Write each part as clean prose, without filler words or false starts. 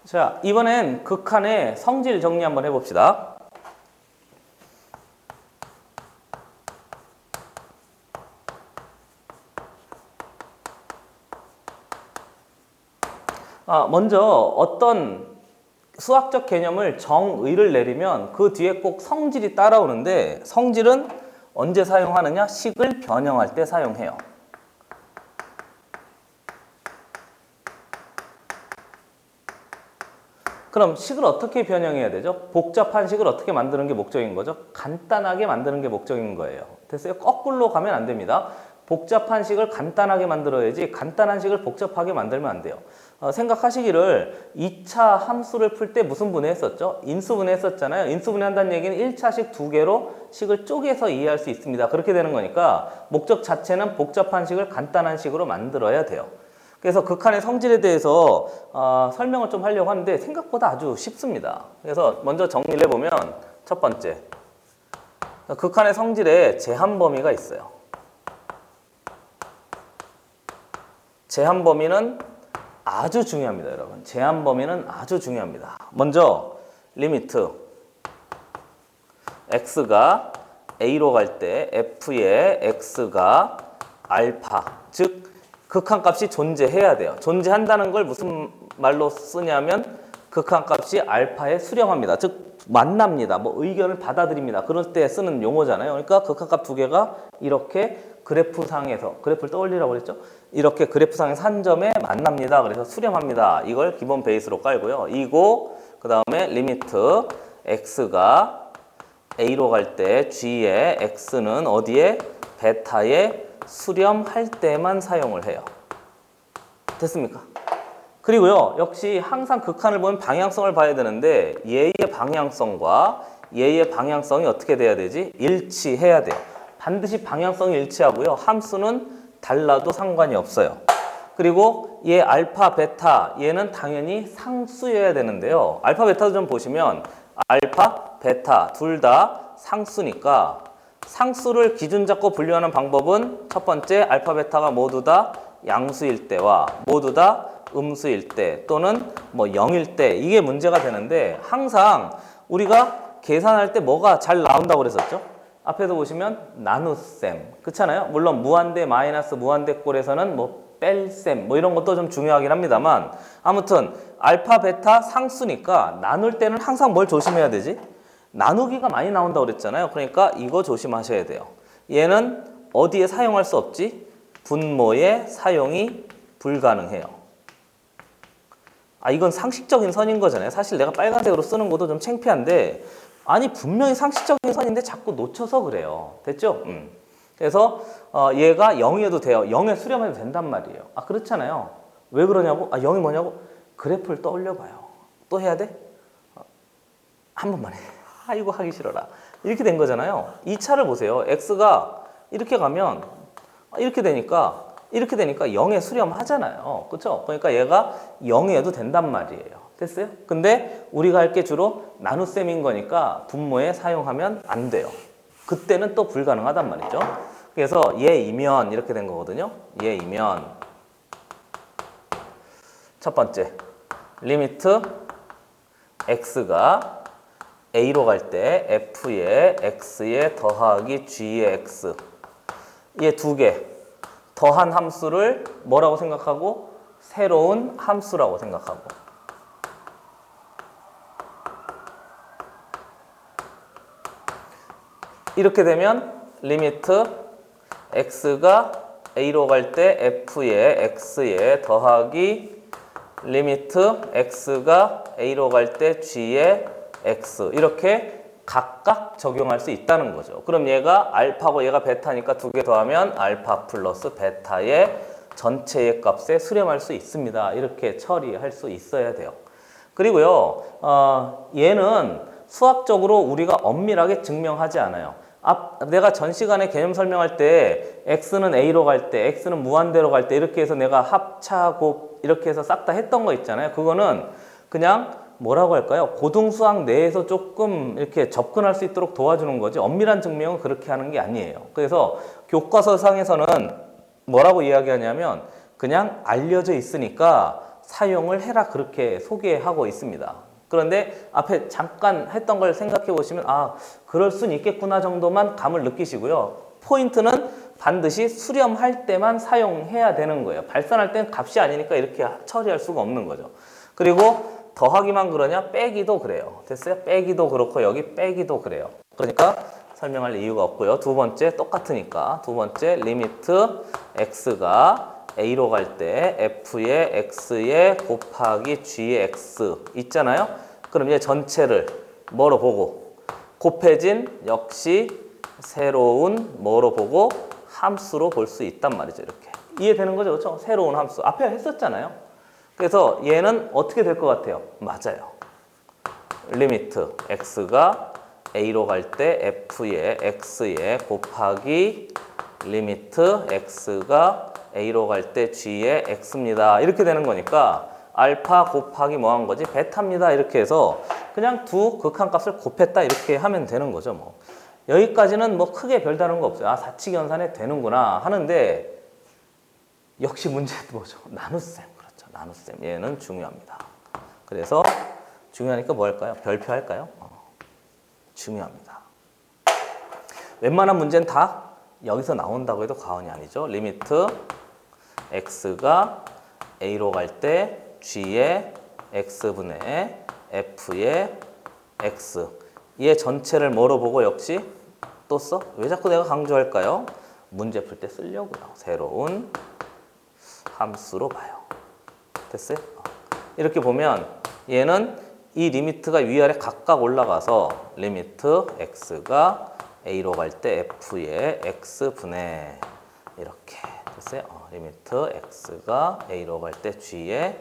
자, 이번엔 극한의 성질 정리 한번 해봅시다. 먼저 어떤 수학적 개념을 정의를 내리면 그 뒤에 꼭 성질이 따라오는데, 성질은 언제 사용하느냐? 식을 변형할 때 사용해요. 그럼 식을 어떻게 변형해야 되죠? 복잡한 식을 어떻게 만드는 게 목적인 거죠? 간단하게 만드는 게 목적인 거예요. 됐어요? 거꾸로 가면 안 됩니다. 복잡한 식을 간단하게 만들어야지 간단한 식을 복잡하게 만들면 안 돼요. 생각하시기를 2차 함수를 풀 때 무슨 분해했었죠? 인수분해 했었잖아요. 인수분해 한다는 얘기는 1차식 두 개로 식을 쪼개서 이해할 수 있습니다. 그렇게 되는 거니까 목적 자체는 복잡한 식을 간단한 식으로 만들어야 돼요. 그래서 극한의 성질에 대해서 설명을 좀 하려고 하는데 생각보다 아주 쉽습니다. 그래서 먼저 정리를 해보면 첫 번째, 극한의 성질에 제한 범위가 있어요. 제한 범위는 아주 중요합니다, 여러분. 제한 범위는 아주 중요합니다. 먼저 리미트 x가 a로 갈 때 f의 x가 알파, 즉 극한값이 존재해야 돼요. 존재한다는 걸 무슨 말로 쓰냐면 극한값이 알파에 수렴합니다. 즉 만납니다. 뭐 의견을 받아들입니다. 그럴 때 쓰는 용어잖아요. 그러니까 극한값 두 개가 이렇게 그래프상에서, 그래프를 떠올리라고 그랬죠? 이렇게 그래프상에서 한 점에 만납니다. 그래서 수렴합니다. 이걸 기본 베이스로 깔고요. 이고 그 다음에 리미트 x가 a로 갈 때 g의 x는 어디에? 베타에 수렴할 때만 사용을 해요. 됐습니까? 그리고요, 역시 항상 극한을 보면 방향성을 봐야 되는데 얘의 방향성과 얘의 방향성이 어떻게 돼야 되지? 일치해야 돼요. 반드시 방향성이 일치하고요. 함수는 달라도 상관이 없어요. 그리고 얘 알파, 베타, 얘는 당연히 상수여야 되는데요. 알파, 베타도 좀 보시면 알파, 베타 둘 다 상수니까 상수를 기준 잡고 분류하는 방법은 첫 번째, 알파, 베타가 모두 다 양수일 때와 모두 다 음수일 때 또는 뭐 0일 때 이게 문제가 되는데 항상 우리가 계산할 때 뭐가 잘 나온다고 그랬었죠? 앞에서 보시면 나눗셈, 그렇잖아요? 물론 무한대 마이너스 무한대 꼴에서는 뭐 뺄셈 뭐 이런 것도 좀 중요하긴 합니다만 아무튼 알파, 베타 상수니까 나눌 때는 항상 뭘 조심해야 되지? 나누기가 많이 나온다고 그랬잖아요. 그러니까 이거 조심하셔야 돼요. 얘는 어디에 사용할 수 없지? 분모에 사용이 불가능해요. 이건 상식적인 선인 거잖아요. 사실 내가 빨간색으로 쓰는 것도 좀 창피한데 아니 분명히 상식적인 선인데 자꾸 놓쳐서 그래요. 됐죠? 그래서 얘가 0이어도 돼요. 0에 수렴해도 된단 말이에요. 그렇잖아요. 왜 그러냐고? 0이 뭐냐고? 그래프를 떠올려 봐요. 또 해야 돼? 한 번만 해. 이거 하기 싫어라. 이렇게 된 거잖아요. 2차를 보세요. x가 이렇게 가면 이렇게 되니까 0에 수렴하잖아요. 그렇죠? 그러니까 얘가 0이어도 된단 말이에요. 됐어요? 근데 우리가 할 게 주로 나눗셈인 거니까 분모에 사용하면 안 돼요. 그때는 또 불가능하단 말이죠. 그래서 얘이면 이렇게 된 거거든요. 얘이면 첫 번째 리미트 x가 a로 갈 때 f의 x에 더하기 g의 x 얘 두 개 더한 함수를 뭐라고 생각하고? 새로운 함수라고 생각하고 이렇게 되면 리미트 x가 a로 갈 때 f의 x에 더하기 리미트 x가 a로 갈 때 g의 x 이렇게 각각 적용할 수 있다는 거죠. 그럼 얘가 알파고 얘가 베타니까 두 개 더하면 알파 플러스 베타의 전체의 값에 수렴할 수 있습니다. 이렇게 처리할 수 있어야 돼요. 그리고요, 얘는 수학적으로 우리가 엄밀하게 증명하지 않아요. 내가 전 시간에 개념 설명할 때 x는 a로 갈 때, x는 무한대로 갈 때 이렇게 해서 내가 합차, 곱 이렇게 해서 싹 다 했던 거 있잖아요. 그거는 그냥 뭐라고 할까요? 고등수학 내에서 조금 이렇게 접근할 수 있도록 도와주는 거지 엄밀한 증명은 그렇게 하는 게 아니에요. 그래서 교과서상에서는 뭐라고 이야기하냐면 그냥 알려져 있으니까 사용을 해라 그렇게 소개하고 있습니다. 그런데 앞에 잠깐 했던 걸 생각해 보시면 아, 그럴 순 있겠구나 정도만 감을 느끼시고요. 포인트는 반드시 수렴할 때만 사용해야 되는 거예요. 발산할 땐 값이 아니니까 이렇게 처리할 수가 없는 거죠. 그리고 더하기만 그러냐? 빼기도 그래요. 됐어요? 빼기도 그렇고 여기 빼기도 그래요. 그러니까 설명할 이유가 없고요. 두 번째 똑같으니까 두 번째 리미트 x가 a로 갈 때 f의 x에 곱하기 g의 x 있잖아요. 그럼 이제 전체를 뭐로 보고 곱해진 역시 새로운 뭐로 보고 함수로 볼 수 있단 말이죠. 이렇게 이해되는 거죠, 그렇죠? 새로운 함수 앞에 했었잖아요. 그래서 얘는 어떻게 될 것 같아요? 맞아요. 리미트 x가 a로 갈 때 f의 x에 곱하기 리미트 x가 a로 갈 때 g의 x입니다. 이렇게 되는 거니까 알파 곱하기 뭐 한 거지? 베타입니다. 이렇게 해서 그냥 두 극한값을 곱했다 이렇게 하면 되는 거죠. 뭐 여기까지는 뭐 크게 별다른 거 없어요. 아, 사칙 연산에 되는구나 하는데 역시 문제는 뭐죠? 나눗셈. 그렇죠. 나눗셈. 얘는 중요합니다. 그래서 중요하니까 뭐 할까요? 별표 할까요? 중요합니다. 웬만한 문제는 다 여기서 나온다고 해도 과언이 아니죠. 리미트 x가 a로 갈 때 g의 x분의 f의 x 얘 전체를 뭐로 보고 역시 또 써? 왜 자꾸 내가 강조할까요? 문제 풀 때 쓰려고요. 새로운 함수로 봐요. 됐어요? 이렇게 보면 얘는 이 리미트가 위아래 각각 올라가서 리미트 x가 a로 갈 때 f의 x분의 이렇게 됐어요? 리미트 x가 a로 갈 때 g의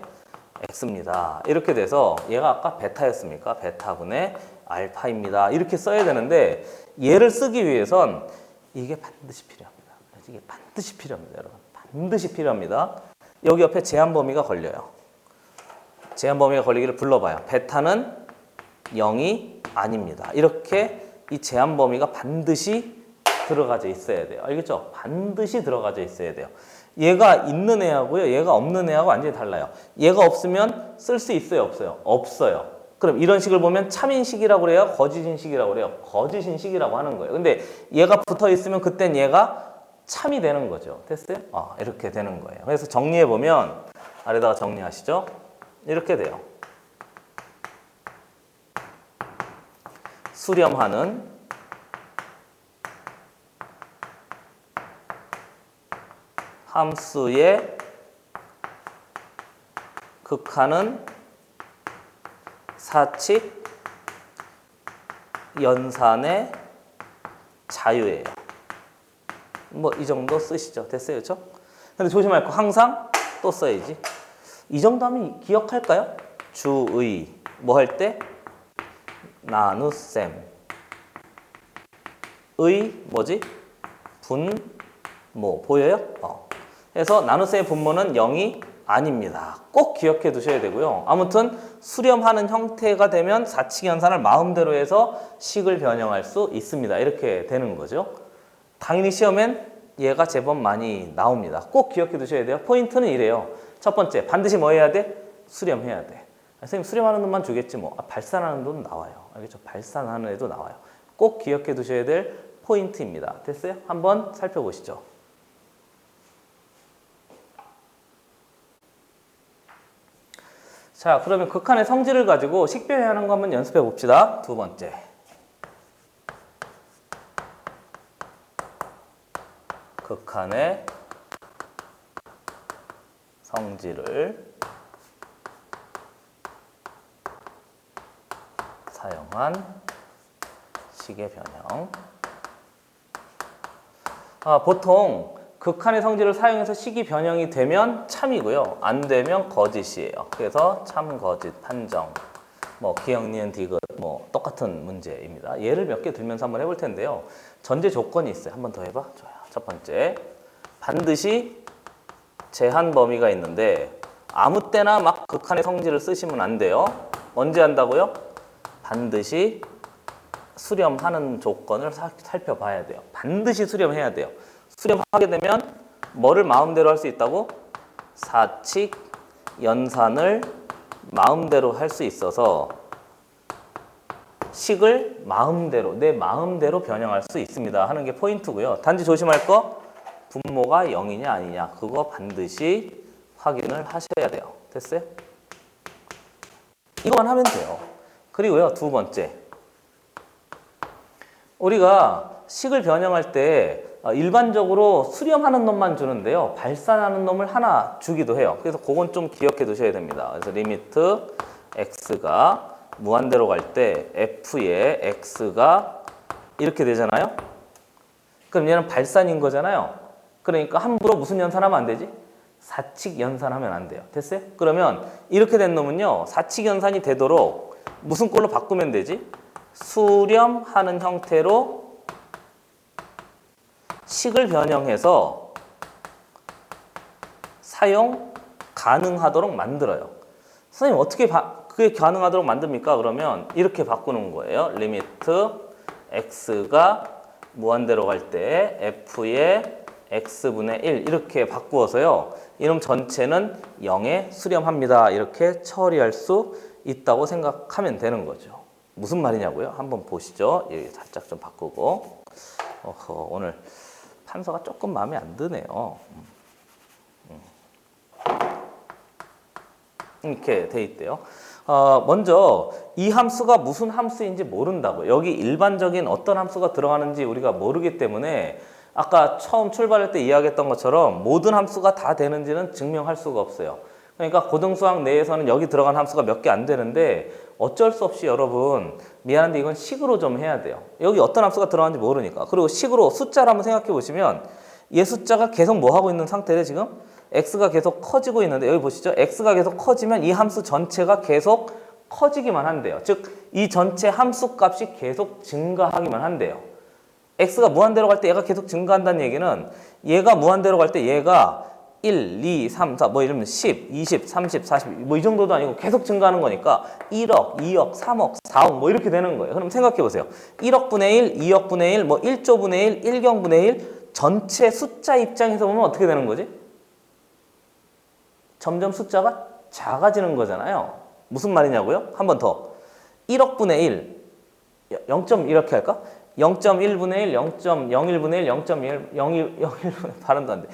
x입니다. 이렇게 돼서 얘가 아까 베타였습니까? 베타분의 알파입니다. 이렇게 써야 되는데 얘를 쓰기 위해선 이게 반드시 필요합니다. 이게 반드시 필요합니다, 여러분. 반드시 필요합니다. 여기 옆에 제한 범위가 걸려요. 제한 범위가 걸리기를 불러봐요. 베타는 0이 아닙니다. 이렇게 이 제한 범위가 반드시 들어가져 있어야 돼요. 알겠죠? 반드시 들어가져 있어야 돼요. 얘가 있는 애하고요, 얘가 없는 애하고 완전히 달라요. 얘가 없으면 쓸 수 있어요, 없어요? 없어요. 그럼 이런 식을 보면 참인식이라고 그래요? 거짓인식이라고 그래요? 거짓인식이라고 하는 거예요. 근데 얘가 붙어 있으면 그땐 얘가 참이 되는 거죠. 됐어요? 이렇게 되는 거예요. 그래서 정리해 보면 아래다가 정리하시죠. 이렇게 돼요. 수렴하는 함수의 극한은 사칙 연산의 자유예요. 뭐 이 정도 쓰시죠. 됐어요, 그렇죠? 근데 조심할 거 항상 또 써야지. 이 정도 하면 기억할까요? 주의 뭐 할 때? 나눗셈 의 뭐지? 분모 보여요? 그래서 나눗셈의 분모는 0이 아닙니다. 꼭 기억해 두셔야 되고요. 아무튼 수렴하는 형태가 되면 사칙연산을 마음대로 해서 식을 변형할 수 있습니다. 이렇게 되는 거죠. 당연히 시험엔 얘가 제법 많이 나옵니다. 꼭 기억해 두셔야 돼요. 포인트는 이래요. 첫 번째, 반드시 뭐 해야 돼? 수렴해야 돼. 선생님 수렴하는 돈만 주겠지 뭐. 발산하는 돈 나와요. 알겠죠? 발산하는 애도 나와요. 꼭 기억해 두셔야 될 포인트입니다. 됐어요? 한번 살펴보시죠. 자, 그러면 극한의 성질을 가지고 식변하는 거 한번 연습해 봅시다. 두 번째. 극한의 성질을 사용한 식의 변형. 보통 극한의 성질을 사용해서 식이 변형이 되면 참이고요. 안 되면 거짓이에요. 그래서 참, 거짓, 판정, 뭐 기억, 니은, 디귿 뭐 똑같은 문제입니다. 예를 몇 개 들면서 한번 해볼 텐데요. 전제 조건이 있어요. 한번 더 해봐. 좋아요. 첫 번째, 반드시 제한 범위가 있는데 아무 때나 막 극한의 성질을 쓰시면 안 돼요. 언제 한다고요? 반드시 수렴하는 조건을 살펴봐야 돼요. 반드시 수렴해야 돼요. 수렴하게 되면 뭐를 마음대로 할 수 있다고? 사칙 연산을 마음대로 할 수 있어서 식을 마음대로, 내 마음대로 변형할 수 있습니다 하는 게 포인트고요. 단지 조심할 거 분모가 0이냐 아니냐 그거 반드시 확인을 하셔야 돼요. 됐어요? 이거만 하면 돼요. 그리고요, 두 번째, 우리가 식을 변형할 때 일반적으로 수렴하는 놈만 주는데요, 발산하는 놈을 하나 주기도 해요. 그래서 그건 좀 기억해 두셔야 됩니다. 그래서 리미트 x가 무한대로 갈 때 f의 x가 이렇게 되잖아요. 그럼 얘는 발산인 거잖아요. 그러니까 함부로 무슨 연산하면 안 되지? 사칙 연산하면 안 돼요. 됐어요? 그러면 이렇게 된 놈은요, 사칙 연산이 되도록 무슨 꼴로 바꾸면 되지? 수렴하는 형태로 식을 변형해서 사용 가능하도록 만들어요. 선생님 어떻게 그게 가능하도록 만듭니까? 그러면 이렇게 바꾸는 거예요. 리미트 x가 무한대로 갈 때 f의 x분의 1 이렇게 바꾸어서요, 이놈 전체는 0에 수렴합니다 이렇게 처리할 수 있다고 생각하면 되는 거죠. 무슨 말이냐고요? 한번 보시죠. 여기 살짝 좀 바꾸고. 오늘 판서가 조금 마음에 안 드네요. 이렇게 돼 있대요. 먼저 이 함수가 무슨 함수인지 모른다고요. 여기 일반적인 어떤 함수가 들어가는지 우리가 모르기 때문에 아까 처음 출발할 때 이야기했던 것처럼 모든 함수가 다 되는지는 증명할 수가 없어요. 그러니까 고등수학 내에서는 여기 들어간 함수가 몇 개 안 되는데 어쩔 수 없이 여러분, 미안한데 이건 식으로 좀 해야 돼요. 여기 어떤 함수가 들어가는지 모르니까. 그리고 식으로 숫자를 한번 생각해 보시면 얘 숫자가 계속 뭐 하고 있는 상태래 지금? x가 계속 커지고 있는데 여기 보시죠. x가 계속 커지면 이 함수 전체가 계속 커지기만 한대요. 즉 이 전체 함수 값이 계속 증가하기만 한대요. x가 무한대로 갈 때 얘가 계속 증가한다는 얘기는 얘가 무한대로 갈 때 얘가 1, 2, 3, 4, 뭐 이러면 10, 20, 30, 40, 뭐 이 정도도 아니고 계속 증가하는 거니까 1억, 2억, 3억, 4억 뭐 이렇게 되는 거예요. 그럼 생각해 보세요. 1억분의 1, 2억분의 1, 뭐 1조분의 1, 1경분의 1 전체 숫자 입장에서 보면 어떻게 되는 거지? 점점 숫자가 작아지는 거잖아요. 무슨 말이냐고요? 한 번 더. 1억분의 1, 0. 이렇게 할까? 0.1분의 1, 0.01분의 1, 0.01, 발음도 안 돼.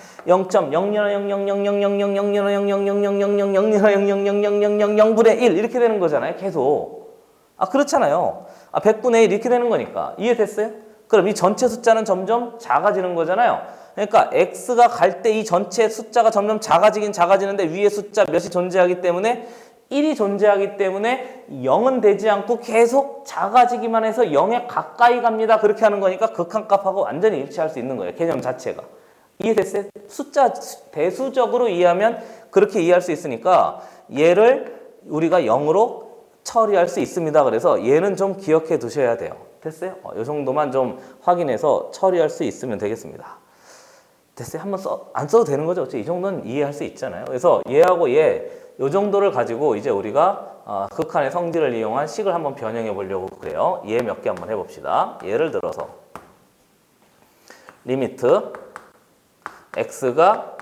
0.0000000000000000000000000000000000000000000000000000000000000000000000000000000000000000000000000000000000000000000000000000000000000000000000000000000000000000000000000000000000000000000000000000000000000000000000000000000000000000000000000000000000 이해 됐어요? 그럼 이 전체 숫자는 점점 작아지는 거잖아요. 그러니까 x가 갈 때 이 전체 숫자가 점점 작아지긴 작아지는데 위에 숫자 몇이 존재하기 때문에 1이 존재하기 때문에 0은 되지 않고 계속 작아지기만 해서 0에 가까이 갑니다. 그렇게 하는 거니까 극한값하고 완전히 일치할 수 있는 거예요. 개념 자체가. 이해됐어요? 숫자 대수적으로 이해하면 그렇게 이해할 수 있으니까 얘를 우리가 0으로 처리할 수 있습니다. 그래서 얘는 좀 기억해 두셔야 돼요. 됐어요? 이 정도만 좀 확인해서 처리할 수 있으면 되겠습니다. 됐어요? 한번 안 써도 되는 거죠? 이 정도는 이해할 수 있잖아요. 그래서 얘하고 얘, 이 정도를 가지고 이제 우리가 극한의 성질을 이용한 식을 한번 변형해 보려고 그래요. 얘 몇 개 한번 해봅시다. 예를 들어서 리미트 x가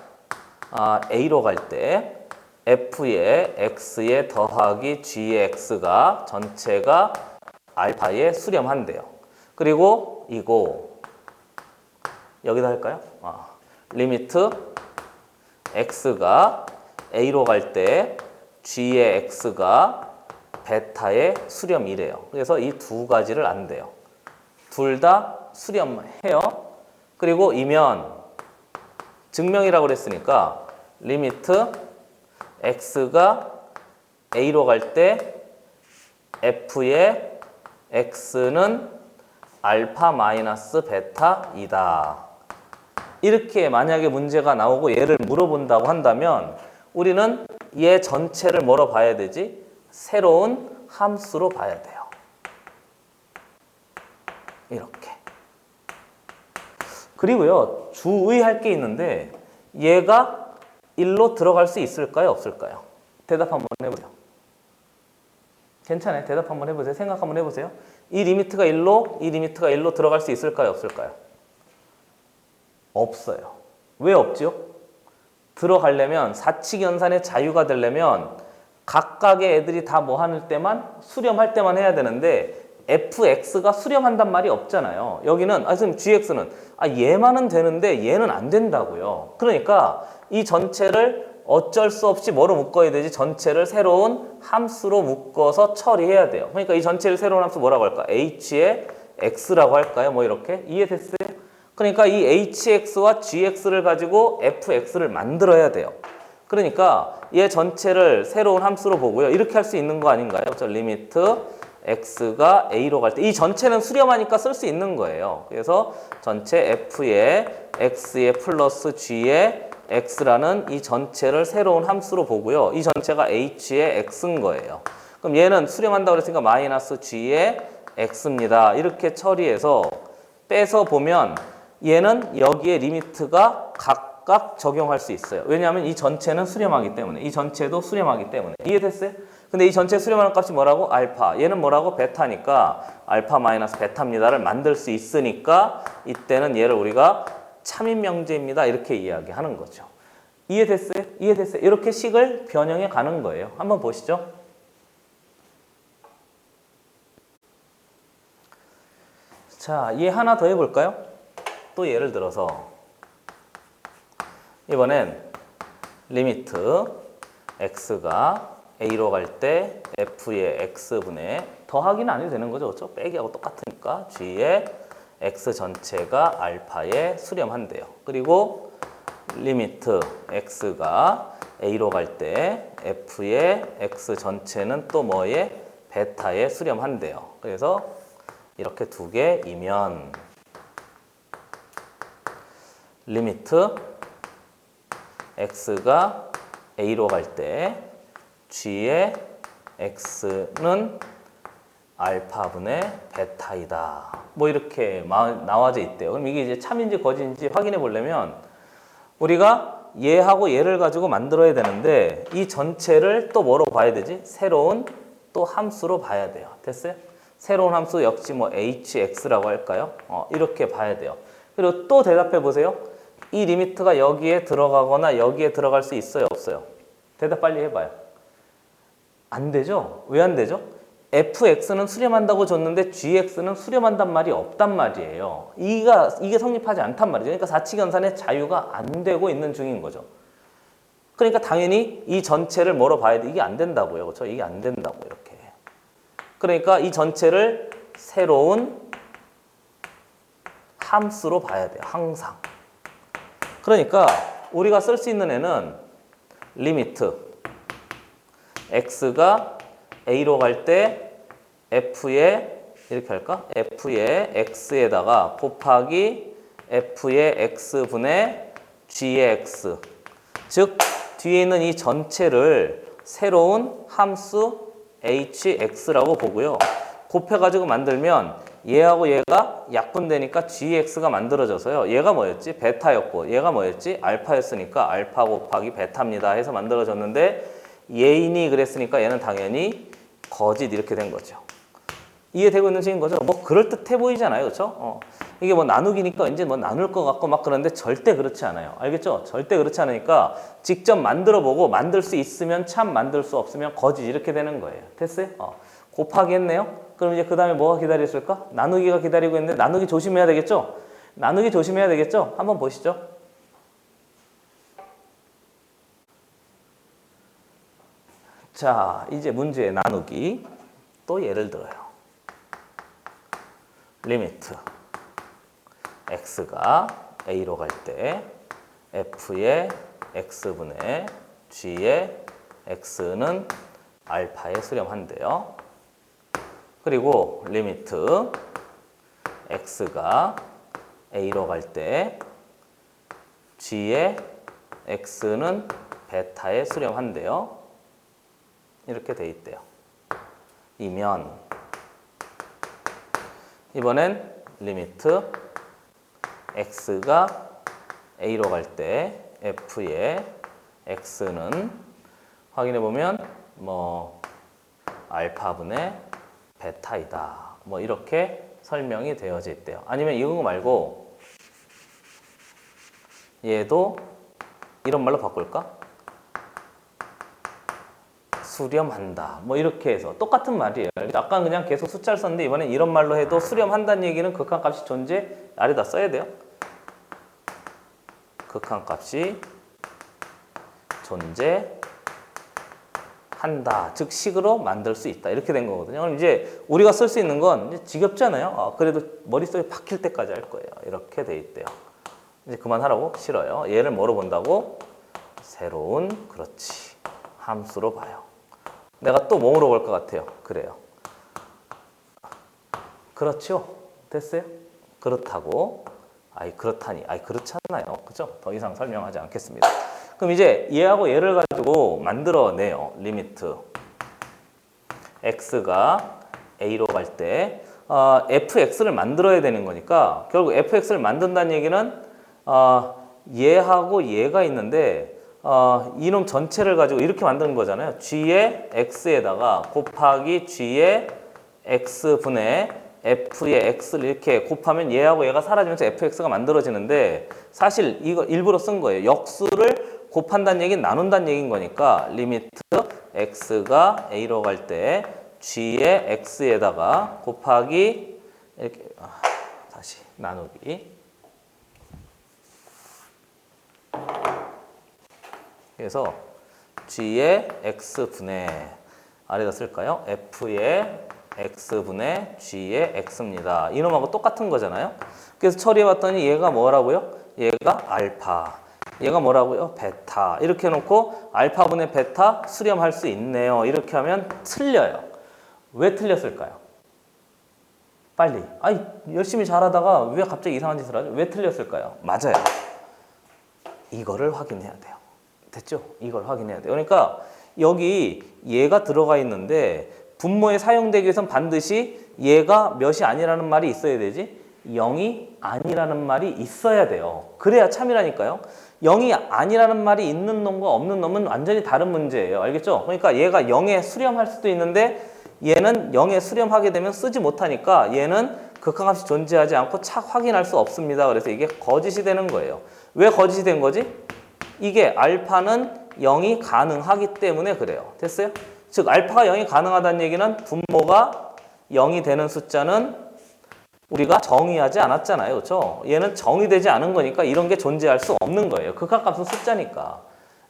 a로 갈 때 f의 x의 더하기 g의 x가 전체가 알파에 수렴한대요. 그리고 이거 여기다 할까요? 리미트 x가 a로 갈 때 g의 x가 베타의 수렴이래요. 그래서 이 두 가지를 안 돼요. 둘 다 수렴해요. 그리고 이면 증명이라고 그랬으니까 리미트 x가 a로 갈 때 f의 x는 알파 마이너스 베타이다. 이렇게 만약에 문제가 나오고 얘를 물어본다고 한다면 우리는 얘 전체를 뭐로 봐야 되지? 새로운 함수로 봐야 돼요. 이렇게. 그리고요, 주의할 게 있는데 얘가 1로 들어갈 수 있을까요? 없을까요? 대답 한번 해보세요. 괜찮아요. 대답 한번 해보세요. 생각 한번 해보세요. 이 리미트가 1로 들어갈 수 있을까요? 없을까요? 없어요. 왜 없죠? 들어가려면 사칙 연산의 자유가 되려면 각각의 애들이 다 뭐 할 때만 수렴할 때만 해야 되는데 fx가 수렴한단 말이 없잖아요. 여기는 선생님 gx는 얘만은 되는데 얘는 안 된다고요. 그러니까 이 전체를 어쩔 수 없이 뭐로 묶어야 되지? 전체를 새로운 함수로 묶어서 처리해야 돼요. 그러니까 이 전체를 새로운 함수 뭐라고 할까? h의 x라고 할까요? 뭐 이렇게 이해됐어요? 그러니까 이 hx와 gx를 가지고 fx를 만들어야 돼요. 그러니까 얘 전체를 새로운 함수로 보고요. 이렇게 할 수 있는 거 아닌가요? 저 리미트 x가 a로 갈 때 이 전체는 수렴하니까 쓸 수 있는 거예요. 그래서 전체 f의 x의 플러스 g의 x라는 이 전체를 새로운 함수로 보고요. 이 전체가 h의 x인 거예요. 그럼 얘는 수렴한다고 그랬으니까 마이너스 g의 x입니다. 이렇게 처리해서 빼서 보면 얘는 여기에 리미트가 각각 적용할 수 있어요. 왜냐하면 이 전체는 수렴하기 때문에, 이 전체도 수렴하기 때문에. 이해됐어요? 근데 이 전체 수렴하는 값이 뭐라고? 알파. 얘는 뭐라고? 베타니까 알파 마이너스 베타입니다를 만들 수 있으니까 이때는 얘를 우리가 참인명제입니다. 이렇게 이야기하는 거죠. 이해됐어요? 이해됐어요? 이렇게 식을 변형해 가는 거예요. 한번 보시죠. 자, 얘 하나 더 해볼까요? 또 예를 들어서 이번엔 리미트 x가 a로 갈 때 f의 x분의 더하기는 안 해도 되는 거죠. 그렇죠? 빼기하고 똑같으니까 g의 x 전체가 알파에 수렴한대요. 그리고 리미트 x가 a로 갈 때 f의 x 전체는 또 뭐에? 베타에 수렴한대요. 그래서 이렇게 두 개이면 리미트 x가 a로 갈 때 g의 x는 알파분의 베타이다. 뭐 이렇게 나와져 있대요. 그럼 이게 이제 참인지 거짓인지 확인해 보려면 우리가 얘하고 얘를 가지고 만들어야 되는데 이 전체를 또 뭐로 봐야 되지? 새로운 또 함수로 봐야 돼요. 됐어요? 새로운 함수 역시 뭐 hx라고 할까요? 이렇게 봐야 돼요. 그리고 또 대답해 보세요. 이 리미트가 여기에 들어가거나 여기에 들어갈 수 있어요? 없어요? 대답 빨리 해봐요. 안 되죠? 왜 안 되죠? fx는 수렴한다고 줬는데 gx는 수렴한단 말이 없단 말이에요. 이게 성립하지 않단 말이죠. 그러니까 사칙연산의 자유가 안 되고 있는 중인 거죠. 그러니까 당연히 이 전체를 뭐로 봐야 돼? 이게 안 된다고요. 그렇죠? 이게 안 된다고 이렇게. 그러니까 이 전체를 새로운 함수로 봐야 돼요. 항상. 그러니까 우리가 쓸 수 있는 애는 리미트 x가 a로 갈 때 f의 이렇게 할까? f의 x에다가 곱하기 f의 x분의 g의 x 즉 뒤에 있는 이 전체를 새로운 함수 hx라고 보고요. 곱해가지고 만들면 얘하고 얘가 약분되니까 gx가 만들어져서요. 얘가 뭐였지? 베타였고 얘가 뭐였지? 알파였으니까 알파 곱하기 베타입니다 해서 만들어졌는데 예인이 그랬으니까 얘는 당연히 거짓 이렇게 된 거죠. 이해되고 있는 식인 거죠? 뭐 그럴듯해 보이잖아요. 그렇죠? 이게 뭐 나누기니까 이제 뭐 나눌 것 같고 막 그런데 절대 그렇지 않아요. 알겠죠? 절대 그렇지 않으니까 직접 만들어 보고 만들 수 있으면 참 만들 수 없으면 거짓 이렇게 되는 거예요. 됐어요? 곱하기 했네요. 그럼 이제 그 다음에 뭐가 기다려 있을까? 나누기가 기다리고 있는데 나누기 조심해야 되겠죠? 나누기 조심해야 되겠죠? 한번 보시죠. 자, 이제 문제의 나누기. 또 예를 들어요. 리미트 x가 a로 갈 때 f의 x분의 g의 x는 알파에 수렴한대요. 그리고 리미트 x가 a로 갈 때 g의 x는 베타에 수렴한대요. 이렇게 돼 있대요. 이면 이번엔 리미트 x가 a로 갈 때 f의 x는 확인해 보면 뭐 알파분의 베타이다. 뭐 이렇게 설명이 되어져 있대요. 아니면 이거 말고 얘도 이런 말로 바꿀까? 수렴한다. 뭐 이렇게 해서 똑같은 말이에요. 아까 그냥 계속 숫자를 썼는데 이번엔 이런 말로 해도 수렴한다는 얘기는 극한값이 존재 아래다 써야 돼요. 극한값이 존재한다. 즉 식으로 만들 수 있다. 이렇게 된 거거든요. 그럼 이제 우리가 쓸 수 있는 건 이제 지겹잖아요. 그래도 머릿속에 박힐 때까지 할 거예요. 이렇게 돼 있대요. 이제 그만하라고? 싫어요. 얘를 뭐로 본다고? 새로운 그렇지 함수로 봐요. 내가 또 뭐로 볼 것 같아요? 그래요. 그렇죠? 됐어요? 그렇다고. 아이 그렇다니. 아이 그렇잖아요. 그죠? 더 이상 설명하지 않겠습니다. 그럼 이제 얘하고 얘를 가지고 만들어내요. 리미트 x가 a로 갈 때 fx를 만들어야 되는 거니까 결국 fx를 만든다는 얘기는 얘하고 얘가 있는데 이놈 전체를 가지고 이렇게 만드는 거잖아요. g의 x에다가 곱하기 g의 x분의 f의 x를 이렇게 곱하면 얘하고 얘가 사라지면서 fx가 만들어지는데 사실 이거 일부러 쓴 거예요. 역수를 곱한다는 얘기는 나눈다는 얘기인 거니까 리미트 x가 a로 갈 때 g의 x에다가 곱하기 이렇게 다시 나누기 그래서 g의 x분의 아래다 쓸까요? f의 x분의 g의 x입니다. 이놈하고 똑같은 거잖아요. 그래서 처리해봤더니 얘가 뭐라고요? 얘가 알파. 얘가 뭐라고요? 베타. 이렇게 해놓고 알파분의 베타 수렴할 수 있네요. 이렇게 하면 틀려요. 왜 틀렸을까요? 빨리. 아이 열심히 잘하다가 왜 갑자기 이상한 짓을 하죠? 왜 틀렸을까요? 맞아요. 이거를 확인해야 돼요. 됐죠? 이걸 확인해야 돼요. 그러니까 여기 얘가 들어가 있는데 분모에 사용되기 위해서는 반드시 얘가 몇이 아니라는 말이 있어야 되지 0이 아니라는 말이 있어야 돼요. 그래야 참이라니까요. 0이 아니라는 말이 있는 놈과 없는 놈은 완전히 다른 문제예요. 알겠죠? 그러니까 얘가 0에 수렴할 수도 있는데 얘는 0에 수렴하게 되면 쓰지 못하니까 얘는 극한값이 존재하지 않고 착 확인할 수 없습니다. 그래서 이게 거짓이 되는 거예요. 왜 거짓이 된 거지? 이게 알파는 0이 가능하기 때문에 그래요. 됐어요? 즉 알파가 0이 가능하다는 얘기는 분모가 0이 되는 숫자는 우리가 정의하지 않았잖아요. 그렇죠? 얘는 정의되지 않은 거니까 이런 게 존재할 수 없는 거예요. 극한값은 숫자니까.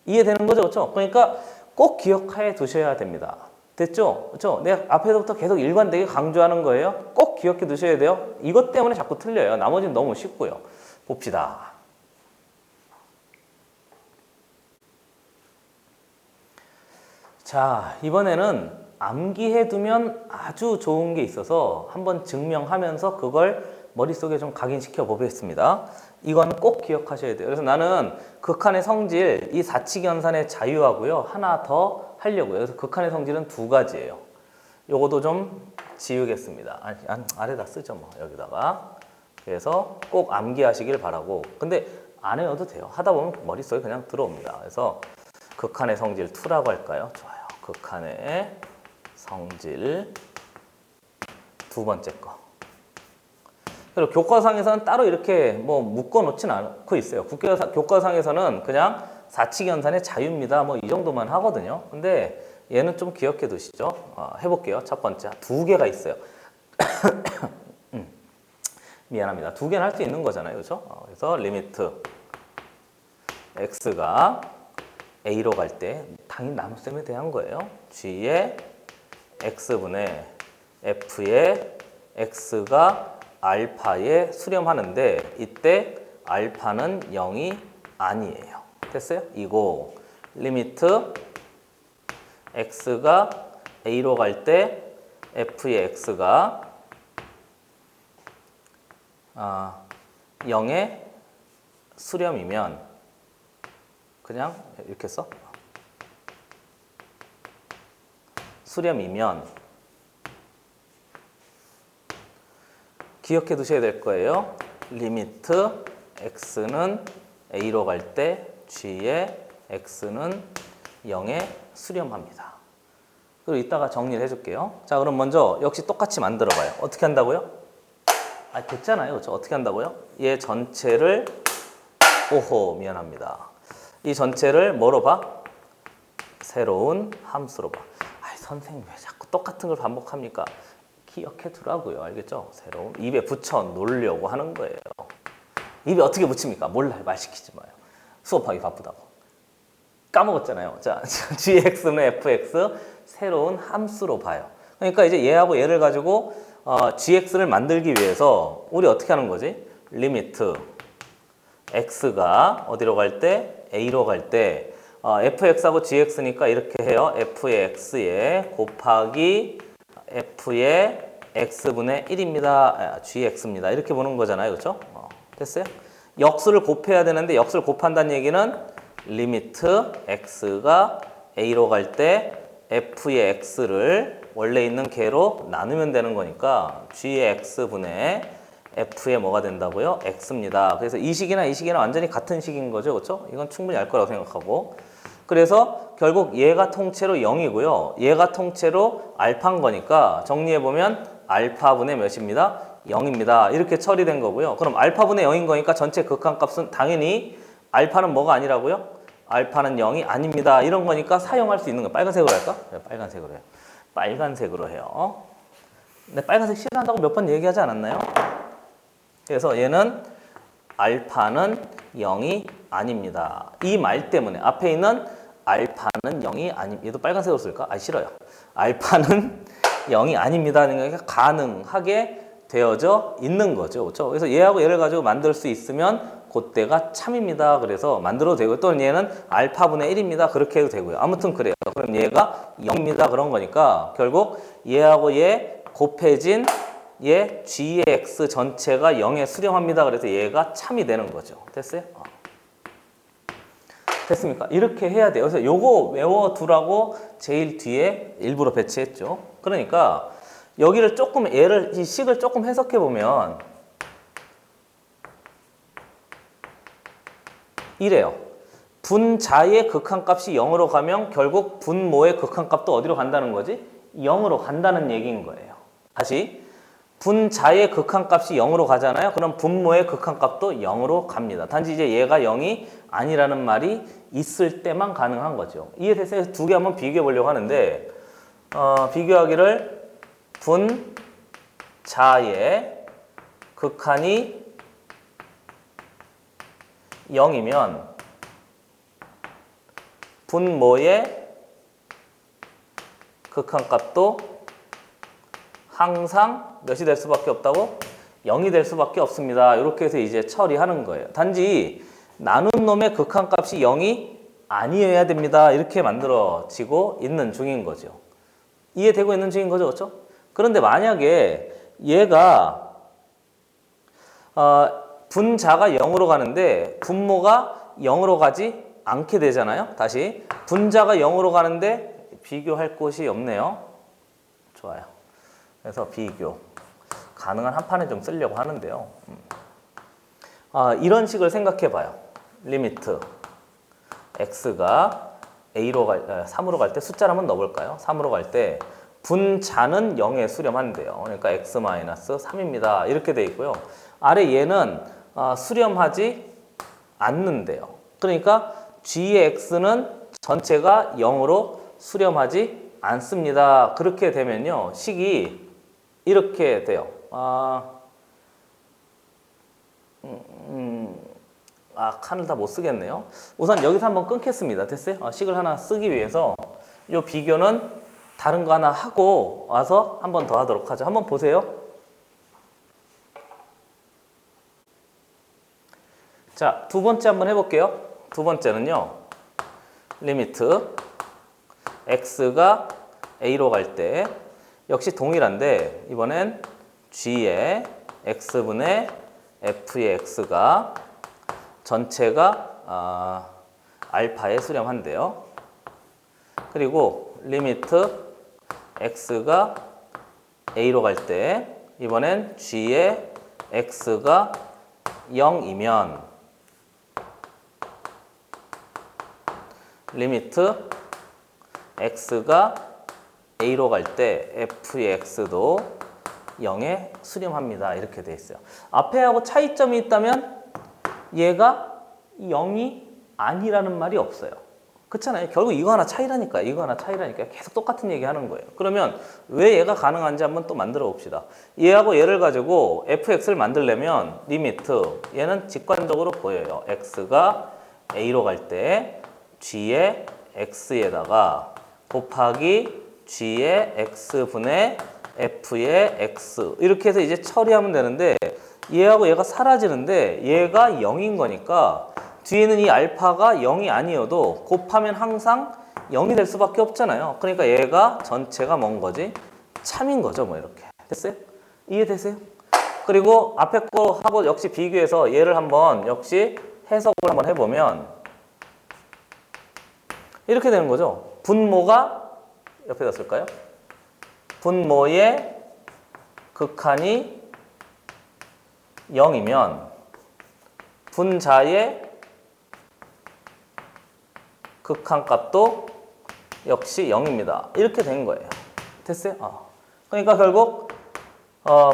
이해되는 거죠? 그렇죠? 그러니까 꼭 기억해 두셔야 됩니다. 됐죠? 그렇죠? 내가 앞에서부터 계속 일관되게 강조하는 거예요. 꼭 기억해 두셔야 돼요. 이것 때문에 자꾸 틀려요. 나머지는 너무 쉽고요. 봅시다. 자, 이번에는 암기해두면 아주 좋은 게 있어서 한번 증명하면서 그걸 머릿속에 좀 각인시켜 보겠습니다. 이건 꼭 기억하셔야 돼요. 그래서 나는 극한의 성질, 이 사칙연산의 자유하고요. 하나 더 하려고요. 그래서 극한의 성질은 두 가지예요. 요거도 좀 지우겠습니다. 아래다 쓰죠, 뭐. 여기다가. 그래서 꼭 암기하시길 바라고. 근데 안 해도 돼요. 하다 보면 머릿속에 그냥 들어옵니다. 그래서 극한의 성질 2라고 할까요? 좋아요. 극한의 성질 두 번째 거. 그리고 교과상에서는 따로 이렇게 뭐 묶어 놓진 않고 있어요. 교과상에서는 그냥 사칙연산의 자유입니다. 뭐 이 정도만 하거든요. 근데 얘는 좀 기억해 두시죠. 해볼게요. 첫 번째. 두 개가 있어요. 미안합니다. 두 개는 할 수 있는 거잖아요. 그렇죠? 그래서 리미트 x가 a로 갈 때 당연히 나눗셈에 대한 거예요. g의 x분의 f의 x가 알파에 수렴하는데 이때 알파는 0이 아니에요. 됐어요? 이거 리미트 x가 a로 갈 때 f의 x가 0의 수렴이면 그냥 이렇게 써. 수렴이면 기억해 두셔야 될 거예요. 리미트 x는 a로 갈 때 g의 x는 0에 수렴합니다. 그리고 이따가 정리를 해줄게요. 자, 그럼 먼저 역시 똑같이 만들어 봐요. 어떻게 한다고요? 됐잖아요. 그렇죠? 어떻게 한다고요? 얘 전체를 오호 미안합니다. 이 전체를 뭐로 봐? 새로운 함수로 봐. 아이, 선생님 왜 자꾸 똑같은 걸 반복합니까? 기억해 두라고요. 알겠죠? 새로운 입에 붙여 놓으려고 하는 거예요. 입에 어떻게 붙입니까? 몰라요. 말 시키지 마요. 수업하기 바쁘다고. 까먹었잖아요. 자, gx는 fx 새로운 함수로 봐요. 그러니까 이제 얘하고 얘를 가지고 gx를 만들기 위해서 우리 어떻게 하는 거지? 리미트 x가 어디로 갈 때? a로 갈 때 fx하고 gx니까 이렇게 해요. f의 x에 곱하기 f의 x분의 1입니다. gx입니다. 이렇게 보는 거잖아요. 그렇죠? 됐어요? 역수를 곱해야 되는데 역수를 곱한다는 얘기는 리미트 x가 a로 갈 때 f의 x를 원래 있는 개로 나누면 되는 거니까 g의 x분의 f의 뭐가 된다고요? x입니다. 그래서 이 식이나 이 식이나 완전히 같은 식인 거죠. 그렇죠? 이건 충분히 알 거라고 생각하고 그래서 결국 얘가 통째로 0이고요. 얘가 통째로 알파인 거니까 정리해보면 알파분의 몇입니다? 0입니다. 이렇게 처리된 거고요. 그럼 알파분의 0인 거니까 전체 극한값은 당연히 알파는 뭐가 아니라고요? 알파는 0이 아닙니다. 이런 거니까 사용할 수 있는 거예요. 빨간색으로 할까? 네, 빨간색으로 해요. 빨간색으로 해요. 근데 빨간색 싫어한다고 몇 번 얘기하지 않았나요? 그래서 얘는 알파는 0이 아닙니다. 이 말 때문에 앞에 있는 알파는 0이 아닙니다. 얘도 빨간색으로 쓸까? 아, 싫어요. 알파는 0이 아닙니다. 그러니까 가능하게 되어져 있는 거죠. 그렇죠? 그래서 얘하고 얘를 가지고 만들 수 있으면 그때가 참입니다. 그래서 만들어도 되고 또는 얘는 알파분의 1입니다. 그렇게 해도 되고요. 아무튼 그래요. 그럼 얘가 0입니다. 그런 거니까 결국 얘하고 얘 곱해진 얘 g의 x 전체가 0에 수렴합니다. 그래서 얘가 참이 되는 거죠. 됐어요? 됐습니까? 이렇게 해야 돼요. 그래서 요거 외워두라고 제일 뒤에 일부러 배치했죠. 그러니까 여기를 조금 이 식을 조금 해석해 보면 이래요. 분자의 극한값이 0으로 가면 결국 분모의 극한값도 어디로 간다는 거지? 0으로 간다는 얘기인 거예요. 다시 분자의 극한값이 0으로 가잖아요. 그럼 분모의 극한값도 0으로 갑니다. 단지 이제 얘가 0이 아니라는 말이 있을 때만 가능한 거죠. 이해됐어요? 두 개 한번 비교해 보려고 하는데 비교하기를 분자의 극한이 0이면 분모의 극한값도 항상 몇이 될 수밖에 없다고? 0이 될 수밖에 없습니다. 이렇게 해서 이제 처리하는 거예요. 단지 나눈 놈의 극한값이 0이 아니어야 됩니다. 이렇게 만들어지고 있는 중인 거죠. 이해되고 있는 중인 거죠. 그렇죠? 그런데 만약에 얘가 분자가 0으로 가는데 분모가 0으로 가지 않게 되잖아요. 다시 분자가 0으로 가는데 비교할 곳이 없네요. 좋아요. 그래서 비교 가능한 한 판에 좀 쓰려고 하는데요. 이런 식을 생각해 봐요. 리미트 x가 a로 3으로 갈 때 숫자를 한번 넣어볼까요? 3으로 갈 때 분자는 0에 수렴한대요. 그러니까 x-3입니다. 이렇게 돼 있고요. 아래 얘는 수렴하지 않는데요. 그러니까 g의 x는 전체가 0으로 수렴하지 않습니다. 그렇게 되면요. 식이 이렇게 돼요. 칸을 다 못 쓰겠네요. 우선 여기서 한번 끊겠습니다. 됐어요? 식을 하나 쓰기 위해서 이 비교는 다른 거 하나 하고 와서 한 번 더 하도록 하죠. 한번 보세요. 자, 두 번째 한번 해볼게요. 두 번째는요. 리미트 x가 a로 갈 때 역시 동일한데 이번엔 g의 x분의 f의 x가 전체가 알파에 수렴한대요. 그리고 리미트 x가 a로 갈 때 이번엔 g의 x가 0이면 리미트 x가 a로 갈 때 f의 x도 0에 수렴합니다. 이렇게 돼 있어요. 앞에 하고 차이점이 있다면 얘가 0이 아니라는 말이 없어요. 그렇잖아요. 결국 이거 하나 차이라니까, 이거 하나 차이라니까 계속 똑같은 얘기 하는 거예요. 그러면 왜 얘가 가능한지 한번 또 만들어 봅시다. 얘하고 얘를 가지고 fx를 만들려면 리미트, 얘는 직관적으로 보여요. x가 a로 갈 때 g의 x에다가 곱하기 g의 x분의 f의 x 이렇게 해서 이제 처리하면 되는데 얘하고 얘가 사라지는데 얘가 0인 거니까 뒤에는 이 알파가 0이 아니어도 곱하면 항상 0이 될 수밖에 없잖아요. 그러니까 얘가 전체가 뭔 거지? 참인 거죠. 뭐 이렇게. 됐어요? 이해되세요? 그리고 앞에 거 하고 역시 비교해서 얘를 한번 역시 해석을 한번 해보면 이렇게 되는 거죠. 분모가 옆에다 쓸까요? 분모의 극한이 0이면 분자의 극한값도 역시 0입니다. 이렇게 된 거예요. 됐어요? 그러니까 결국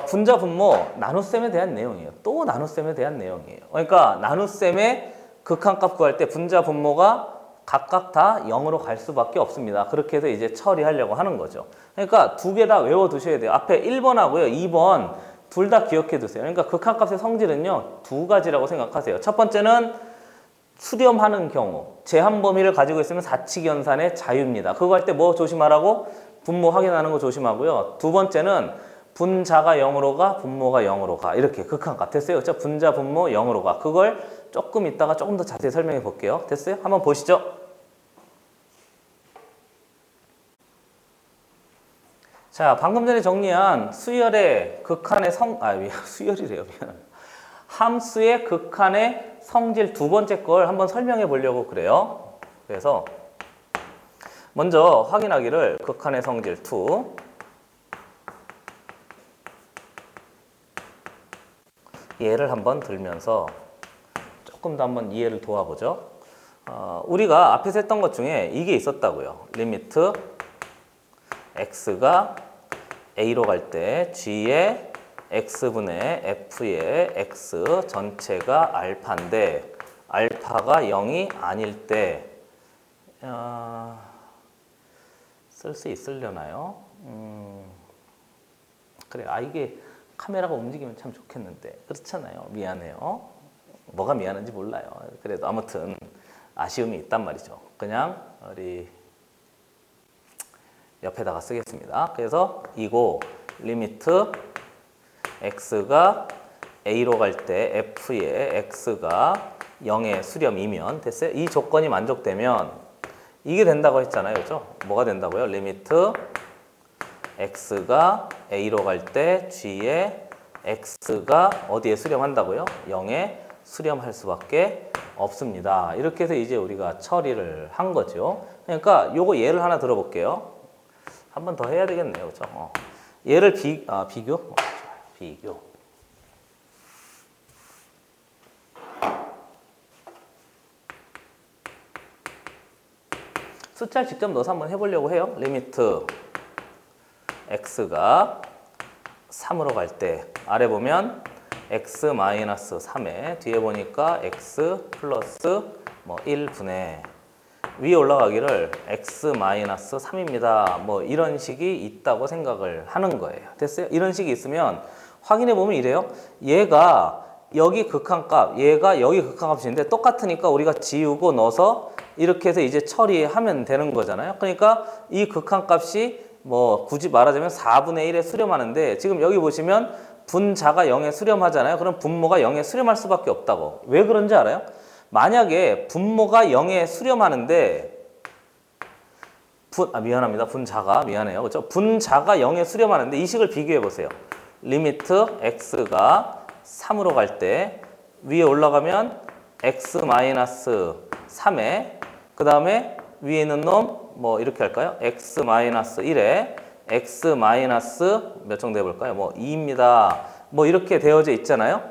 분자 분모 나눗셈에 대한 내용이에요. 또 나눗셈에 대한 내용이에요. 그러니까 나눗셈의 극한값 구할 때 분자 분모가 각각 다 0으로 갈 수밖에 없습니다. 그렇게 해서 이제 처리하려고 하는 거죠. 그러니까 두 개 다 외워두셔야 돼요. 앞에 1번하고요, 2번 둘 다 기억해 두세요. 그러니까 극한값의 성질은요, 두 가지라고 생각하세요. 첫 번째는 수렴하는 경우, 제한 범위를 가지고 있으면 사칙연산의 자유입니다. 그거 할 때 뭐 조심하라고? 분모 확인하는 거 조심하고요. 두 번째는 분자가 0으로 가, 분모가 0으로 가. 이렇게 극한값. 됐어요? 그렇죠? 분자, 분모 0으로 가. 그걸 조금 이따가 조금 더 자세히 설명해 볼게요. 됐어요? 한번 보시죠. 자, 방금 전에 정리한 수열의 극한의 수열이래요. 미안. 함수의 극한의 성질 두 번째 걸 한번 설명해 보려고 그래요. 그래서 먼저 확인하기를 극한의 성질 2 예를 한번 들면서 조금 더 한번 이해를 도와보죠. 우리가 앞에서 했던 것 중에 이게 있었다고요. 리미트 x가 a로 갈 때 g의 x분의 f의 x 전체가 알파인데 알파가 0이 아닐 때 쓸 수 있으려나요? 그래, 이게 카메라가 움직이면 참 좋겠는데 그렇잖아요. 미안해요. 뭐가 미안한지 몰라요. 그래도 아무튼 아쉬움이 있단 말이죠. 그냥 우리 옆에다가 쓰겠습니다. 그래서 이거 리미트 x가 a로 갈 때 f의 x가 0의 수렴이면 됐어요? 이 조건이 만족되면 이게 된다고 했잖아요. 그죠? 뭐가 된다고요? 리미트 x가 a로 갈 때 g의 x가 어디에 수렴한다고요? 0에 수렴할 수밖에 없습니다. 이렇게 해서 이제 우리가 처리를 한 거죠. 그러니까 요거 예를 하나 들어볼게요. 한 번 더 해야 되겠네요. 그죠? 얘를 비교? 비교. 숫자를 직접 넣어서 한번 해보려고 해요. 리미트 x가 3으로 갈 때 아래 보면 x-3에 뒤에 보니까 x 플러스 1분의 위에 올라가기를 x-3입니다. 이런 식이 있다고 생각을 하는 거예요. 됐어요? 이런 식이 있으면 확인해 보면 이래요. 얘가 여기 극한값, 얘가 여기 극한값인데 똑같으니까 우리가 지우고 넣어서 이렇게 해서 이제 처리하면 되는 거잖아요. 그러니까 이 극한값이 굳이 말하자면 4분의 1에 수렴하는데 지금 여기 보시면 분자가 0에 수렴하잖아요. 그럼 분모가 0에 수렴할 수밖에 없다고. 왜 그런지 알아요? 만약에 분모가 0에 수렴하는데 미안합니다. 분자가 미안해요. 그렇죠? 분자가 0에 수렴하는데 이 식을 비교해 보세요. 리미트 x가 3으로 갈 때 위에 올라가면 x-3에 그 다음에 위에 있는 놈 이렇게 할까요? x-1에 x- 몇 정도 해볼까요? 2입니다. 이렇게 되어져 있잖아요.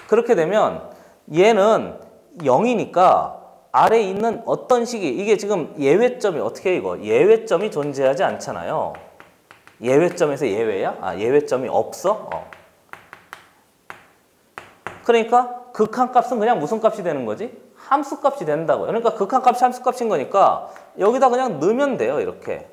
그렇게 되면 얘는 0이니까 아래에 있는 어떤 식이 이게 지금 예외점이 어떻게 해 이거? 예외점이 존재하지 않잖아요. 예외점에서 예외야? 예외점이 없어? 그러니까 극한값은 그냥 무슨 값이 되는 거지? 함수값이 된다고요. 그러니까 극한값이 함수값인 거니까 여기다 그냥 넣으면 돼요. 이렇게.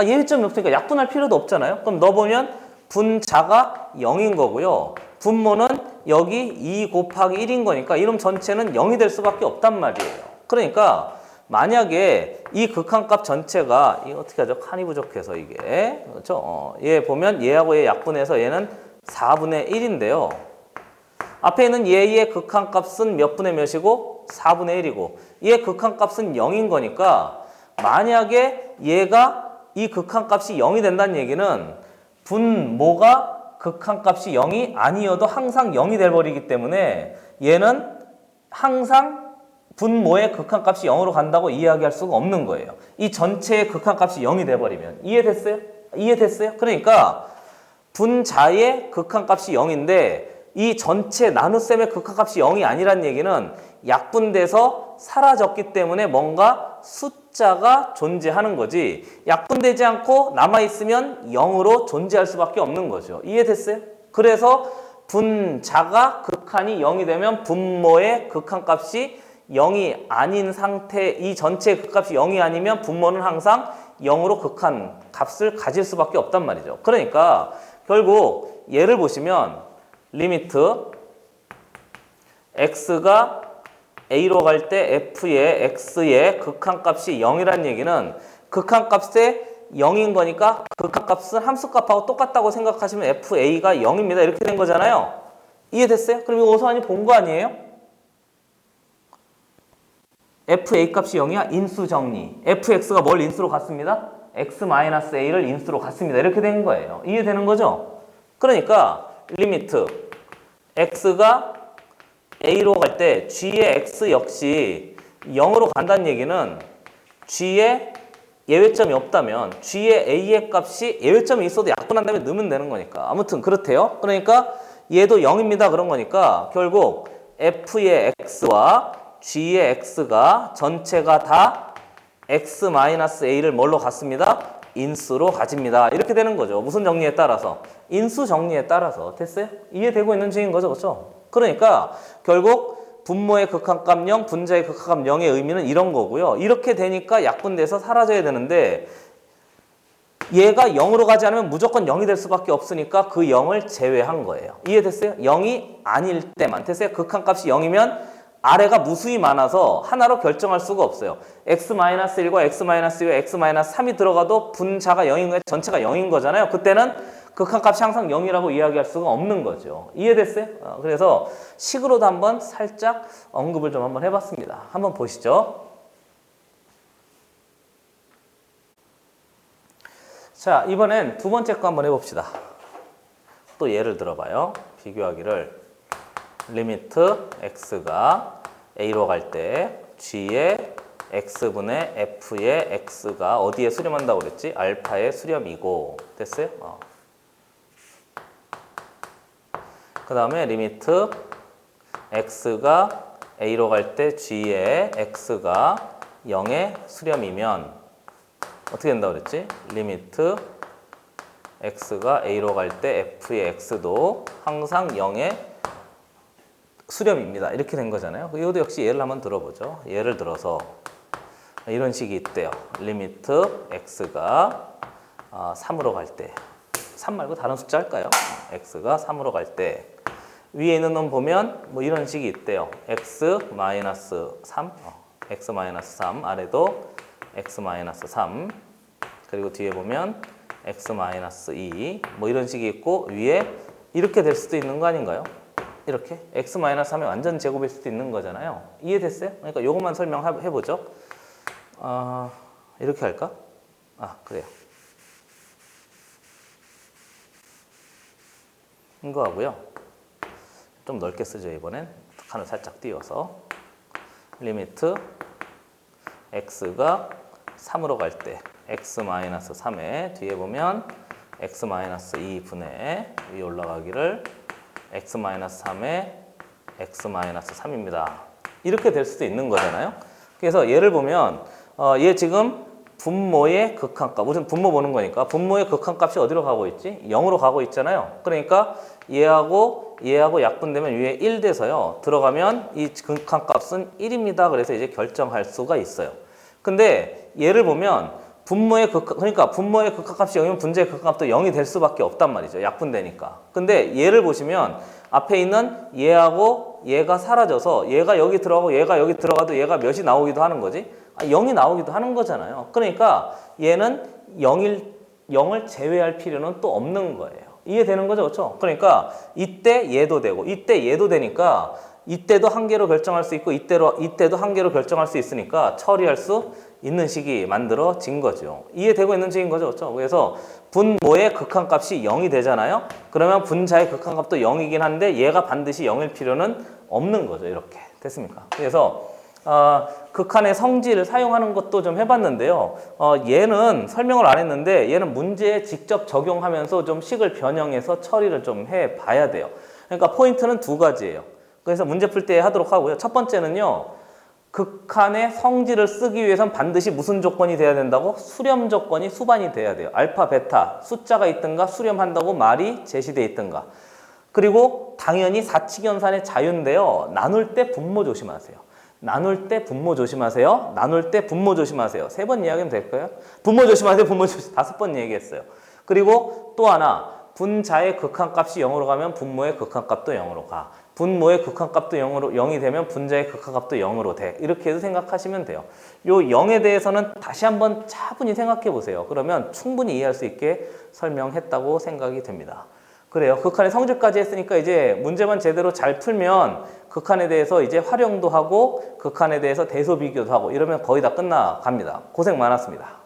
예외점이 없으니까 약분할 필요도 없잖아요. 그럼 넣어보면 분자가 0인 거고요. 분모는 여기 2 곱하기 1인 거니까 이놈 전체는 0이 될 수밖에 없단 말이에요. 그러니까 만약에 이 극한값 전체가 이거 어떻게 하죠? 칸이 부족해서 이게 그렇죠? 얘 보면 얘하고 얘 약분해서 얘는 4분의 1인데요. 앞에 있는 얘의 극한값은 몇 분의 몇이고 4분의 1이고 얘 극한값은 0인 거니까 만약에 얘가 이 극한값이 0이 된다는 얘기는 분모가 극한값이 0이 아니어도 항상 0이 돼버리기 때문에 얘는 항상 분모의 극한값이 0으로 간다고 이야기할 수가 없는 거예요. 이 전체의 극한값이 0이 돼버리면. 이해됐어요? 이해됐어요? 그러니까 분자의 극한값이 0인데 이 전체 나눗셈의 극한값이 0이 아니란 얘기는 약분돼서 사라졌기 때문에 뭔가 숫자가 존재하는 거지 약분되지 않고 남아있으면 0으로 존재할 수밖에 없는 거죠. 이해됐어요? 그래서 분자가 극한이 0이 되면 분모의 극한값이 0이 아닌 상태, 이 전체의 극값이 0이 아니면 분모는 항상 0으로 극한 값을 가질 수밖에 없단 말이죠. 그러니까 결국 얘를 보시면 리미트 x가 a로 갈 때 f의 x의 극한값이 0이라는 얘기는 극한값에 0인 거니까 극한값은 함수값하고 똑같다고 생각하시면 fa가 0입니다. 이렇게 된 거잖아요. 이해됐어요? 그럼 이거 어디서 많이 본 거 아니에요? fa 값이 0이야? 인수 정리. fx가 뭘 인수로 갔습니다? x-a를 인수로 갔습니다. 이렇게 된 거예요. 이해되는 거죠? 그러니까 리미트 x가 a로 갈 때 g의 x 역시 0으로 간다는 얘기는 g에 예외점이 없다면 g의 a의 값이 예외점이 있어도 약분한 다음에 넣으면 되는 거니까 아무튼 그렇대요. 그러니까 얘도 0입니다. 그런 거니까 결국 f의 x와 g의 x가 전체가 다 x-a를 뭘로 갔습니다? 인수로 가집니다. 이렇게 되는 거죠. 무슨 정리에 따라서? 인수 정리에 따라서. 됐어요? 이해되고 있는 중인 거죠. 그렇죠? 그러니까 결국 분모의 극한값 0, 분자의 극한값 0의 의미는 이런 거고요. 이렇게 되니까 약분돼서 사라져야 되는데 얘가 0으로 가지 않으면 무조건 0이 될 수밖에 없으니까 그 0을 제외한 거예요. 이해됐어요? 0이 아닐 때만. 됐어요? 극한값이 0이면 아래가 무수히 많아서 하나로 결정할 수가 없어요. x-1과 x-2와 x-3이 들어가도 분자가 0인 거예요. 전체가 0인 거잖아요. 그때는 극한값이 항상 0이라고 이야기할 수가 없는 거죠. 이해됐어요? 그래서 식으로도 한번 살짝 언급을 좀 한번 해봤습니다. 한번 보시죠. 자, 이번엔 두 번째 거 한번 해봅시다. 또 예를 들어봐요. 비교하기를 리미트 x가 a로 갈 때 g의 x분의 f의 x가 어디에 수렴한다고 그랬지? 알파에 수렴이고. 됐어요? 그 다음에 리미트 x가 a로 갈 때 g의 x가 0의 수렴이면 어떻게 된다고 그랬지? 리미트 x가 a로 갈 때 f의 x도 항상 0의 수렴입니다. 이렇게 된 거잖아요. 이것도 역시 예를 한번 들어보죠. 예를 들어서 이런 식이 있대요. 리미트 x가 3으로 갈 때 3 말고 다른 숫자 할까요? x가 3으로 갈 때 위에 있는 놈 보면 뭐 이런 식이 있대요. x-3 x-3 아래도 x-3 그리고 뒤에 보면 x-2 뭐 이런 식이 있고 위에 이렇게 될 수도 있는 거 아닌가요? 이렇게 x-3의 완전 제곱일 수도 있는 거잖아요. 이해됐어요? 그러니까 이것만 설명해보죠. 이렇게 할까? 그래요. 이거 하고요. 좀 넓게 쓰죠. 이번엔 칸을 살짝 띄워서 리미트 x가 3으로 갈 때 x-3에 뒤에 보면 x-2분의 위에 올라가기를 x-3에 x-3입니다. 이렇게 될 수도 있는 거잖아요. 그래서 얘를 보면 얘 지금 분모의 극한값. 우선 분모 보는 거니까 분모의 극한값이 어디로 가고 있지? 0으로 가고 있잖아요. 그러니까 얘하고 약분되면 위에 1 돼서요. 들어가면 이 극한값은 1입니다. 그래서 이제 결정할 수가 있어요. 근데 얘를 보면 그러니까 분모의 극한값이 0이면 분자의 극한값도 0이 될 수밖에 없단 말이죠. 약분되니까. 근데 얘를 보시면 앞에 있는 얘하고 얘가 사라져서 얘가 여기 들어가고 얘가 여기 들어가도 얘가 몇이 나오기도 하는 거지? 0이 나오기도 하는 거잖아요. 그러니까 얘는 0을 제외할 필요는 또 없는 거예요. 이해되는 거죠? 그렇죠? 그러니까 이때 얘도 되고 이때 얘도 되니까 이때도 한 개로 결정할 수 있고 이때도 한 개로 결정할 수 있으니까 처리할 수 있는 식이 만들어진 거죠. 이해되고 있는 식인 거죠. 그렇죠? 그래서 분모의 극한값이 0이 되잖아요. 그러면 분자의 극한값도 0이긴 한데 얘가 반드시 0일 필요는 없는 거죠. 이렇게 됐습니까? 그래서 극한의 성질을 사용하는 것도 좀 해봤는데요. 얘는 설명을 안 했는데 얘는 문제에 직접 적용하면서 좀 식을 변형해서 처리를 좀 해봐야 돼요. 그러니까 포인트는 두 가지예요. 그래서 문제 풀 때 하도록 하고요. 첫 번째는요. 극한의 성질을 쓰기 위해선 반드시 무슨 조건이 돼야 된다고? 수렴 조건이 수반이 돼야 돼요. 알파, 베타, 숫자가 있든가 수렴한다고 말이 제시돼 있든가. 그리고 당연히 사칙연산의 자유인데요. 나눌 때 분모 조심하세요. 나눌 때 분모 조심하세요. 나눌 때 분모 조심하세요. 3번 이야기하면 될까요? 분모 조심하세요. 분모 조심. 5번 얘기했어요. 그리고 또 하나. 분자의 극한값이 0으로 가면 분모의 극한값도 0으로 가. 분모의 극한값도 0이 되면 분자의 극한값도 0으로 돼. 이렇게 해서 생각하시면 돼요. 요 0에 대해서는 다시 한번 차분히 생각해 보세요. 그러면 충분히 이해할 수 있게 설명했다고 생각이 됩니다. 그래요. 극한의 성질까지 했으니까 이제 문제만 제대로 잘 풀면 극한에 대해서 이제 활용도 하고 극한에 대해서 대소 비교도 하고 이러면 거의 다 끝나갑니다. 고생 많았습니다.